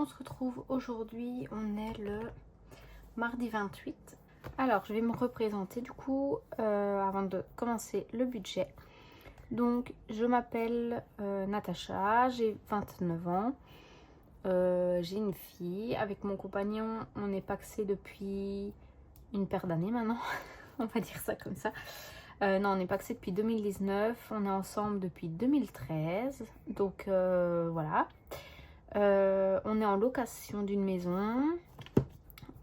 on se retrouve aujourd'hui, on est le mardi 28. Alors je vais me représenter du coup avant de commencer le budget. Donc je m'appelle Natacha, j'ai 29 ans, j'ai une fille. Avec mon compagnon on est pacsé depuis une paire d'années maintenant, on va dire ça comme ça. Non, on est pacsé depuis 2019, on est ensemble depuis 2013, donc voilà. On est en location d'une maison,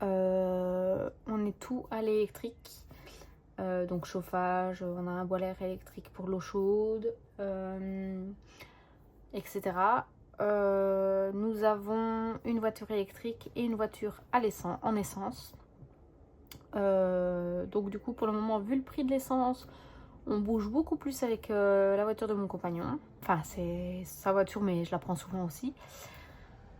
on est tout à l'électrique, donc chauffage, on a un boiler électrique pour l'eau chaude, etc. Nous avons une voiture électrique et une voiture à en essence. Donc du coup pour le moment, vu le prix de l'essence, on bouge beaucoup plus avec la voiture de mon compagnon. Enfin c'est sa voiture mais je la prends souvent aussi.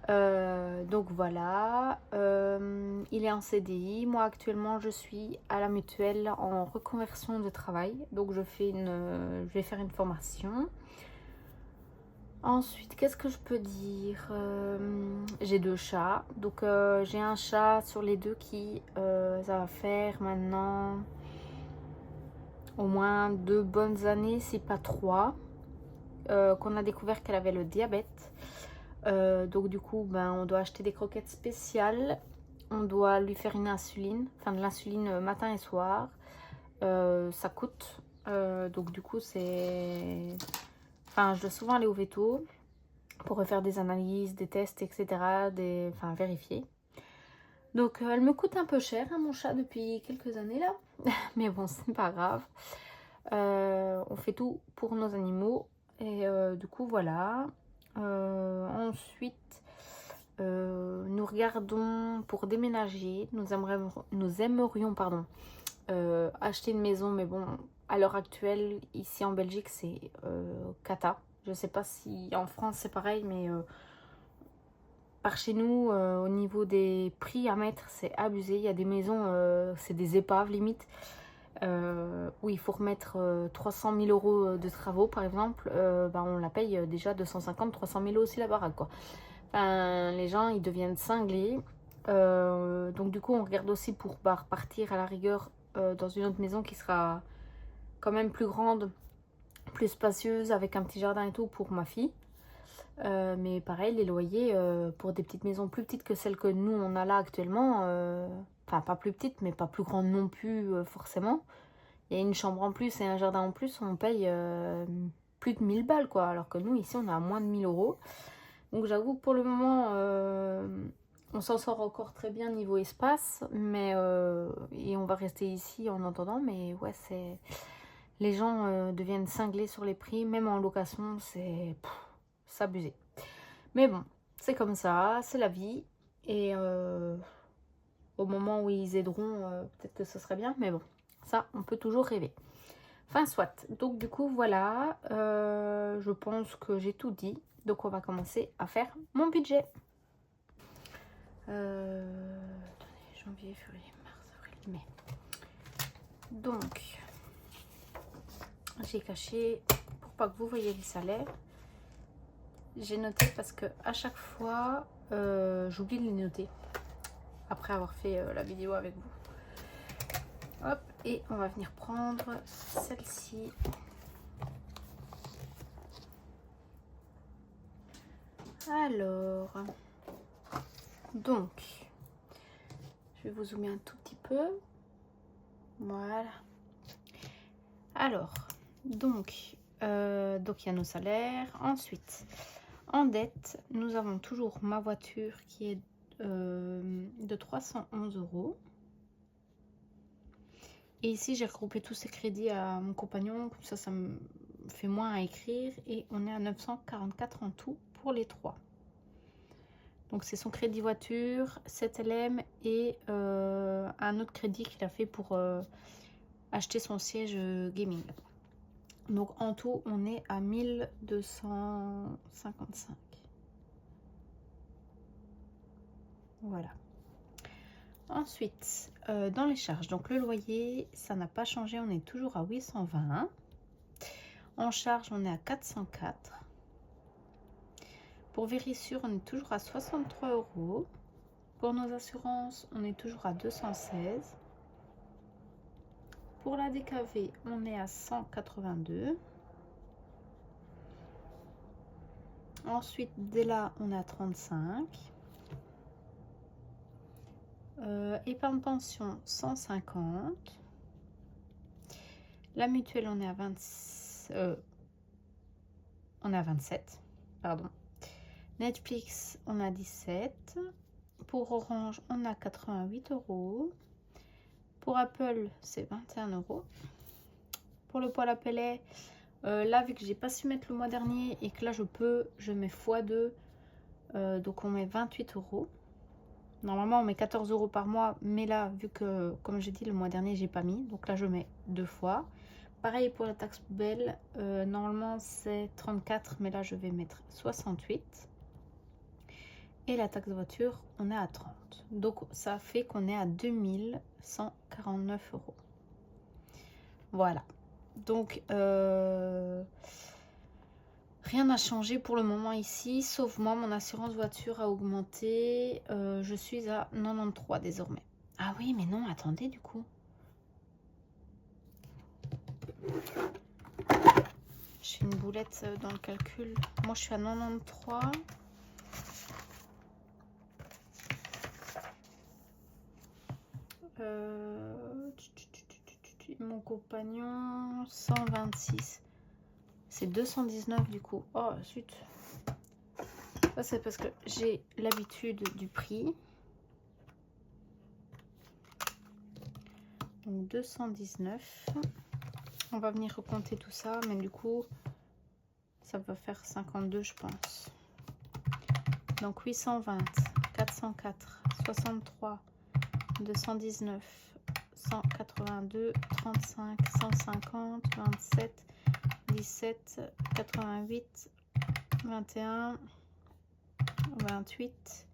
Donc voilà, il est en CDI. Moi actuellement je suis à la mutuelle en reconversion de travail. Donc je vais faire une formation. Ensuite, qu'est-ce que je peux dire? J'ai 2 chats. Donc j'ai un chat sur les 2 qui ça va faire maintenant au moins 2 bonnes années, si pas 3, qu'on a découvert qu'elle avait le diabète. Donc du coup on doit acheter des croquettes spéciales, on doit lui faire une insuline, enfin de l'insuline matin et soir. Ça coûte, donc du coup je dois souvent aller au veto pour refaire des analyses, des tests, etc., vérifier. Donc elle me coûte un peu cher, hein, mon chat, depuis quelques années là, mais bon c'est pas grave. On fait tout pour nos animaux et du coup voilà. Ensuite nous regardons pour déménager. Nous aimerions acheter une maison, mais bon, à l'heure actuelle ici en Belgique c'est cata. Je sais pas si en France c'est pareil, mais par chez nous au niveau des prix à mettre c'est abusé. Il y a des maisons, c'est des épaves limite, où il faut remettre 300 000 euros de travaux par exemple. On la paye déjà 250-300 000 aussi la baraque quoi. Enfin, les gens ils deviennent cinglés. Donc du coup on regarde aussi pour repartir à la rigueur dans une autre maison qui sera quand même plus grande, plus spacieuse, avec un petit jardin et tout pour ma fille. Mais pareil, les loyers pour des petites maisons plus petites que celles que nous on a là actuellement, enfin pas plus petites mais pas plus grandes non plus forcément. Il y a une chambre en plus et un jardin en plus, on paye plus de 1000 balles quoi, alors que nous ici on a moins de 1000 euros. Donc j'avoue que pour le moment on s'en sort encore très bien niveau espace, mais et on va rester ici en attendant. Mais ouais, les gens deviennent cinglés sur les prix, même en location, c'est abusé. Mais bon, c'est comme ça, c'est la vie. Et au moment où ils aideront, peut-être que ce serait bien, mais bon, ça on peut toujours rêver. Enfin soit, donc du coup voilà, je pense que j'ai tout dit. Donc on va commencer à faire mon budget. Attendez, janvier, février, mars, avril, mai. Donc j'ai caché pour pas que vous voyez les salaires. J'ai noté parce que à chaque fois j'oublie de les noter après avoir fait la vidéo avec vous. Hop, et on va venir prendre celle-ci. Alors, donc, je vais vous zoomer un tout petit peu. Voilà. Alors, donc il y a nos salaires. Ensuite, en dette, nous avons toujours ma voiture qui est de 311 euros. Et ici, j'ai regroupé tous ces crédits à mon compagnon. Comme ça me fait moins à écrire. Et on est à 944 en tout pour les 3. Donc c'est son crédit voiture, 7 LM et un autre crédit qu'il a fait pour acheter son siège gaming. Donc en tout on est à 1255. Voilà. Ensuite dans les charges, donc le loyer ça n'a pas changé, on est toujours à 820. En charge on est à 404. Pour Vérissure, on est toujours à 63 €. Pour nos assurances, on est toujours à 216. Pour la DKV, on est à 182. Ensuite, dès là, on est à 35. Épargne pension, 150. La mutuelle, on est à 27. Pardon. Netflix, on a 17. Pour Orange, on a 88 €. Pour Apple, c'est 21 €. Pour le poêle à pellets, là, vu que j'ai pas su mettre le mois dernier et que là, je mets x2. Donc, on met 28 €. Normalement, on met 14 € par mois. Mais là, vu que, comme j'ai dit, le mois dernier, j'ai pas mis. Donc là, je mets 2 fois. Pareil pour la taxe poubelle. Normalement, c'est 34. Mais là, je vais mettre 68. Et la taxe voiture, on est à 30. Donc, ça fait qu'on est à 2149 €. Voilà. Donc, rien n'a changé pour le moment ici. Sauf moi, mon assurance voiture a augmenté. Je suis à 93 désormais. Ah oui, mais non, attendez du coup. Je suis une boulette dans le calcul. Moi, je suis à 93. Mon compagnon, 126. C'est 219 du coup. Oh, zut. Ça, c'est parce que j'ai l'habitude du prix. Donc, 219. On va venir recompter tout ça. Mais du coup, ça va faire 52, je pense. Donc, 820, 404, 63, 219, 182, 35, 150, 27, 17, 88, 21, 28,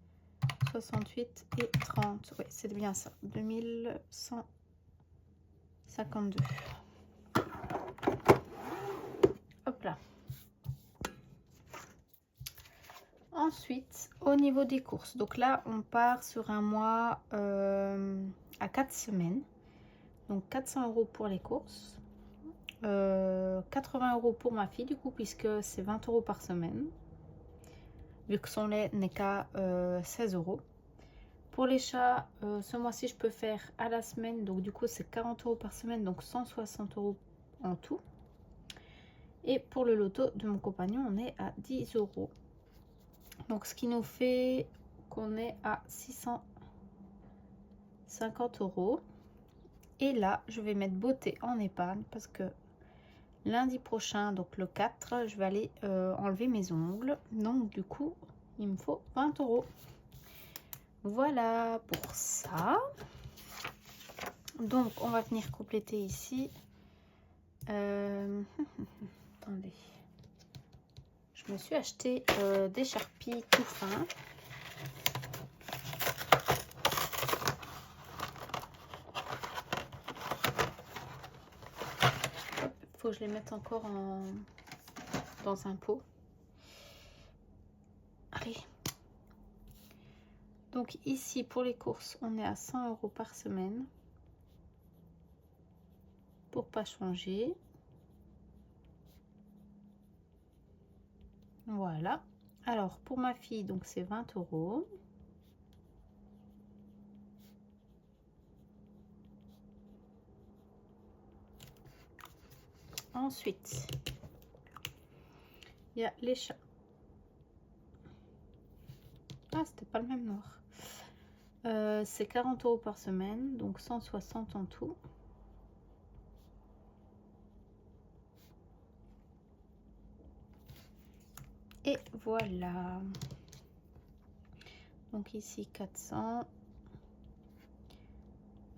68 et 30. Oui, c'est bien ça. 2152. Hop là. Ensuite, au niveau des courses. Donc là, on part sur un mois à 4 semaines. Donc 400 € pour les courses. 80 € pour ma fille du coup, puisque c'est 20 € par semaine. Vu que son lait n'est qu'à 16 €. Pour les chats, ce mois-ci, je peux faire à la semaine. Donc du coup, c'est 40 € par semaine. Donc 160 € en tout. Et pour le loto de mon compagnon, on est à 10 €. Donc ce qui nous fait qu'on est à 650 €. Et là, je vais mettre beauté en épargne parce que lundi prochain, donc le 4, je vais aller enlever mes ongles. Donc du coup, il me faut 20 €. Voilà pour ça. Donc on va venir compléter ici. Attendez. Je me suis acheté des Sharpies tout fins. Il faut que je les mette encore dans un pot. Allez. Donc ici, pour les courses, on est à 100 € par semaine. Pour pas changer. Voilà. Alors, pour ma fille, donc c'est 20 €. Ensuite, il y a les chats. Ah, c'était pas le même noir. C'est 40 € par semaine, donc 160 en tout. Et voilà. Donc ici 400.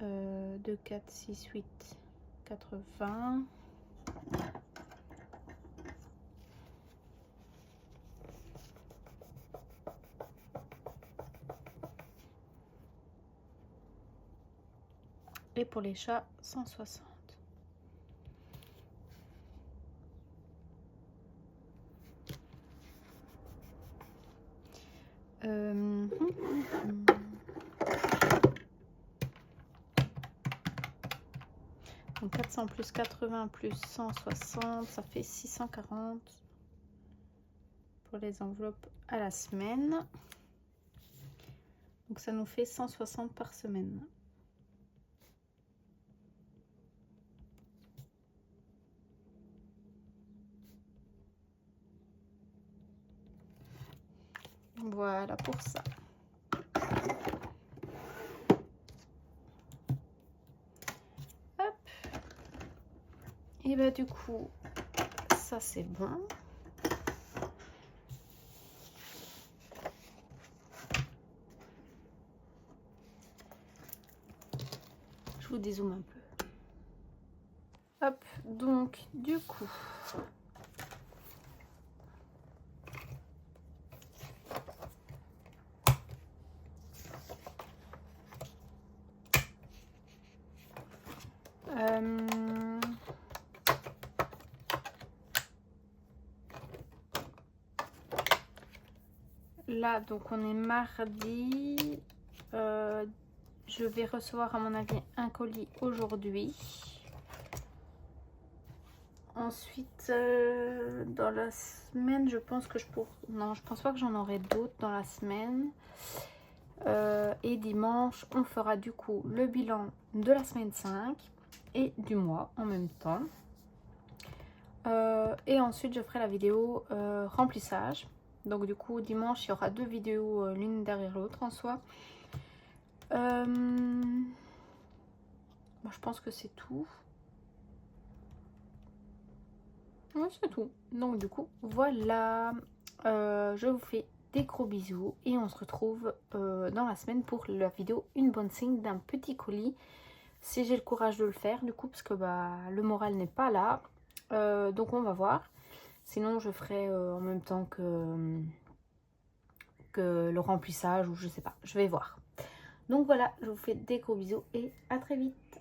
2, 4, 6, 8, 80. Et pour les chats, 160. Donc 400 plus 80 plus 160, ça fait 640 pour les enveloppes à la semaine. Donc ça nous fait 160 par semaine. Voilà pour ça. Hop. Et bah du coup, ça c'est bon. Je vous dézoome un peu. Hop, donc du coup, là donc on est mardi. Je vais recevoir à mon avis un colis aujourd'hui. Ensuite, dans la semaine, je pense que non, je pense pas que j'en aurai d'autres dans la semaine. Et dimanche, on fera du coup le bilan de la semaine 5 et du mois en même temps. Et ensuite, je ferai la vidéo remplissage. Donc du coup, dimanche, il y aura 2 vidéos l'une derrière l'autre en soi. Bon, je pense que c'est tout. Ouais, c'est tout. Donc du coup, voilà. Je vous fais des gros bisous et on se retrouve dans la semaine pour la vidéo une bonne signe d'un petit colis. Si j'ai le courage de le faire du coup, parce que bah, le moral n'est pas là. Donc on va voir. Sinon, je ferai en même temps que le remplissage ou je sais pas. Je vais voir. Donc voilà, je vous fais des gros bisous et à très vite.